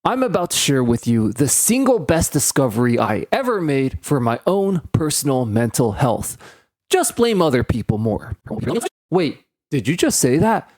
I'm about to share with you the single best discovery I ever made for my own personal mental health. Just blame other people more. Wait, did you just say that?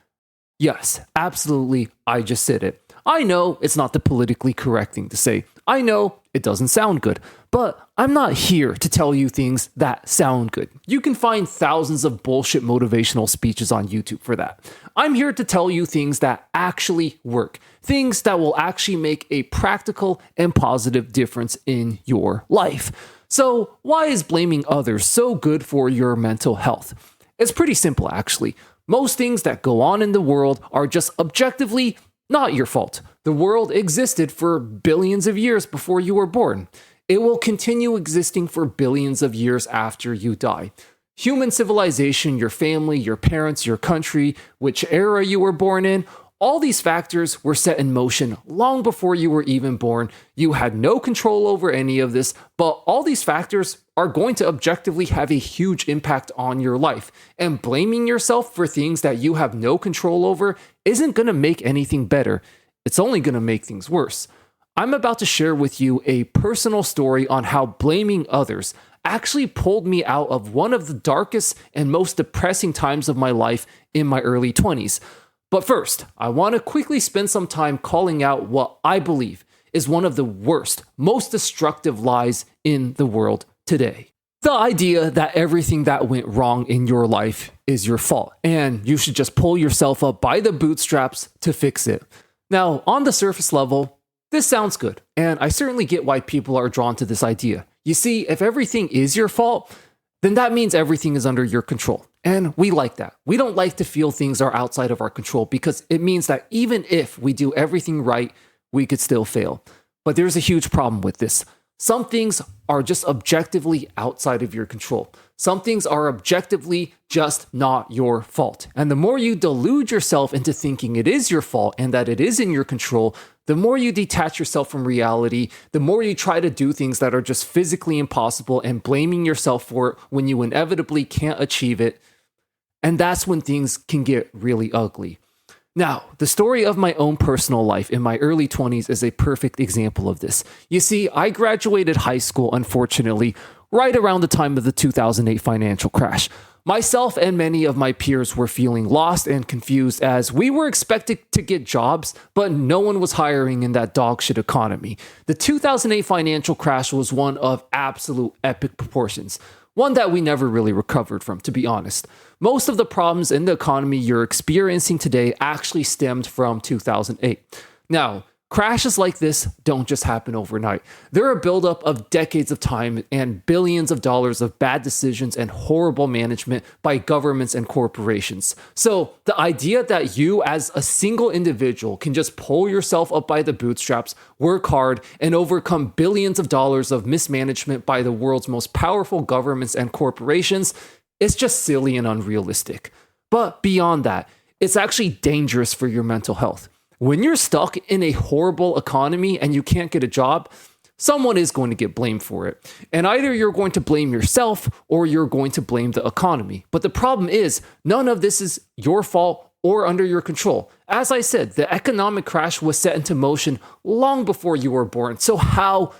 Yes, absolutely, I just said it. I know it's not the politically correct thing to say. I know it doesn't sound good, but I'm not here to tell you things that sound good. You can find thousands of bullshit motivational speeches on YouTube for that. I'm here to tell you things that actually work, things that will actually make a practical and positive difference in your life. So, why is blaming others so good for your mental health? It's pretty simple, actually. Most things that go on in the world are just objectively not your fault. The world existed for billions of years before you were born. It will continue existing for billions of years after you die. Human civilization, your family, your parents, your country, which era you were born in, all these factors were set in motion long before you were even born. You had no control over any of this, but all these factors are going to objectively have a huge impact on your life. And blaming yourself for things that you have no control over isn't going to make anything better. It's only going to make things worse. I'm about to share with you a personal story on how blaming others actually pulled me out of one of the darkest and most depressing times of my life in my early 20s. But first, I want to quickly spend some time calling out what I believe is one of the worst, most destructive lies in the world today. The idea that everything that went wrong in your life is your fault, and you should just pull yourself up by the bootstraps to fix it. Now, on the surface level, this sounds good, and I certainly get why people are drawn to this idea. You see, if everything is your fault, then that means everything is under your control. And we like that. We don't like to feel things are outside of our control because it means that even if we do everything right, we could still fail. But there's a huge problem with this. Some things are just objectively outside of your control. Some things are objectively just not your fault. And the more you delude yourself into thinking it is your fault and that it is in your control, the more you detach yourself from reality, the more you try to do things that are just physically impossible and blaming yourself for it when you inevitably can't achieve it. And that's when things can get really ugly. Now, the story of my own personal life in my early 20s is a perfect example of this. You see, I graduated high school, unfortunately, right around the time of the 2008 financial crash. Myself and many of my peers were feeling lost and confused as we were expected to get jobs, but no one was hiring in that dogshit economy. The 2008 financial crash was one of absolute epic proportions. One that we never really recovered from, to be honest. Most of the problems in the economy you're experiencing today actually stemmed from 2008. Now, crashes like this don't just happen overnight. They're a buildup of decades of time and billions of dollars of bad decisions and horrible management by governments and corporations. So the idea that you as a single individual can just pull yourself up by the bootstraps, work hard, and overcome billions of dollars of mismanagement by the world's most powerful governments and corporations is just silly and unrealistic. But beyond that, it's actually dangerous for your mental health. When you're stuck in a horrible economy and you can't get a job, someone is going to get blamed for it. And either you're going to blame yourself or you're going to blame the economy. But the problem is, none of this is your fault or under your control. As I said, the economic crash was set into motion long before you were born. So how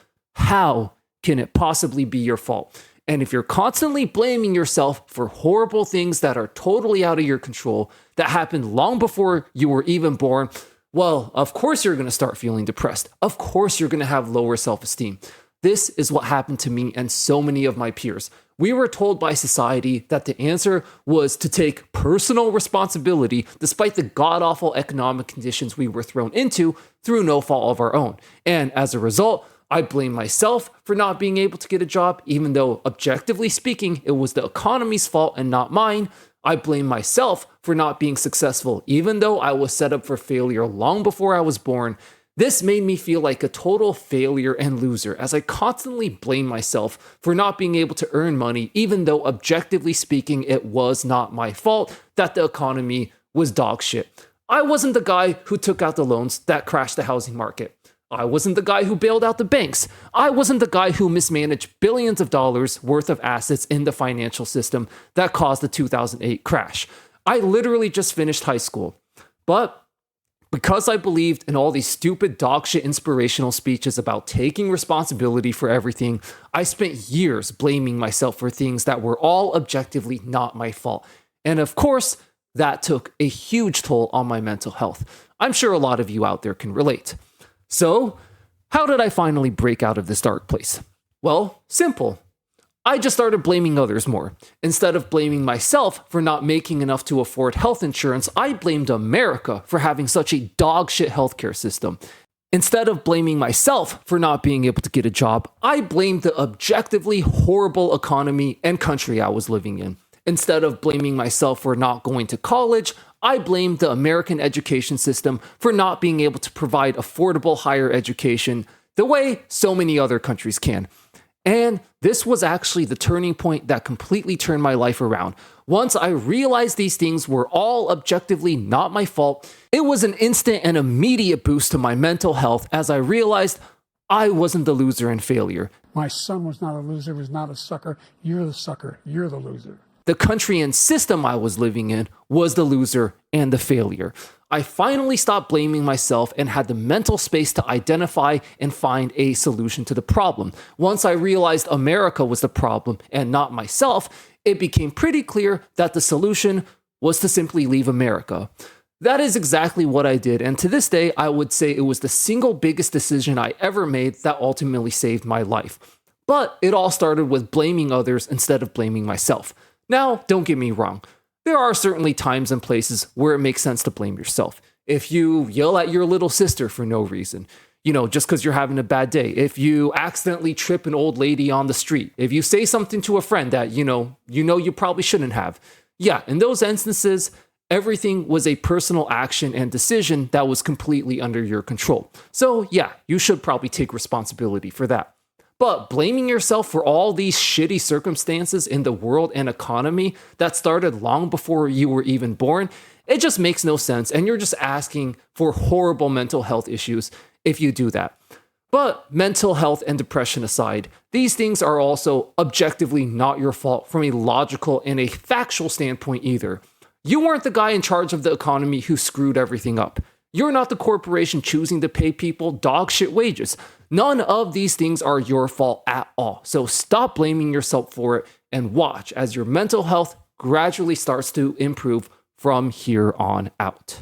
can it possibly be your fault? And if you're constantly blaming yourself for horrible things that are totally out of your control, that happened long before you were even born, well, of course you're going to start feeling depressed. Of course you're going to have lower self-esteem. This is what happened to me and so many of my peers. We were told by society that the answer was to take personal responsibility despite the god-awful economic conditions we were thrown into through no fault of our own. And as a result, I blame myself for not being able to get a job, even though objectively speaking, it was the economy's fault and not mine. I blame myself for not being successful, even though I was set up for failure long before I was born. This made me feel like a total failure and loser, as I constantly blame myself for not being able to earn money, even though objectively speaking, it was not my fault that the economy was dog shit. I wasn't the guy who took out the loans that crashed the housing market. I wasn't the guy who bailed out the banks. I wasn't the guy who mismanaged billions of dollars worth of assets in the financial system that caused the 2008 crash. I literally just finished high school. But Because I believed in all these stupid dogshit inspirational speeches about taking responsibility for everything, I spent years blaming myself for things that were all objectively not my fault. And of course, that took a huge toll on my mental health. I'm sure a lot of you out there can relate. So, how did I finally break out of this dark place? Well, simple. I just started blaming others more. Instead of blaming myself for not making enough to afford health insurance, I blamed America for having such a dogshit healthcare system. Instead of blaming myself for not being able to get a job, I blamed the objectively horrible economy and country I was living in. Instead of blaming myself for not going to college, I blamed the American education system for not being able to provide affordable higher education the way so many other countries can. And this was actually the turning point that completely turned my life around. Once I realized these things were all objectively not my fault, it was an instant and immediate boost to my mental health as I realized I wasn't the loser and failure. My son was not a loser, was not a sucker. You're the sucker. You're the loser. The country and system I was living in was the loser and the failure. I finally stopped blaming myself and had the mental space to identify and find a solution to the problem. Once I realized America was the problem and not myself, it became pretty clear that the solution was to simply leave America. That is exactly what I did, and to this day, I would say it was the single biggest decision I ever made that ultimately saved my life. But it all started with blaming others instead of blaming myself. Now, don't get me wrong. There are certainly times and places where it makes sense to blame yourself. If you yell at your little sister for no reason, just because you're having a bad day. If you accidentally trip an old lady on the street. If you say something to a friend that, you probably shouldn't have. Yeah, in those instances, everything was a personal action and decision that was completely under your control. So yeah, you should probably take responsibility for that. But blaming yourself for all these shitty circumstances in the world and economy that started long before you were even born, it just makes no sense, and you're just asking for horrible mental health issues if you do that. But mental health and depression aside, these things are also objectively not your fault from a logical and a factual standpoint either. You weren't the guy in charge of the economy who screwed everything up. You're not the corporation choosing to pay people dog shit wages. None of these things are your fault at all. So stop blaming yourself for it and watch as your mental health gradually starts to improve from here on out.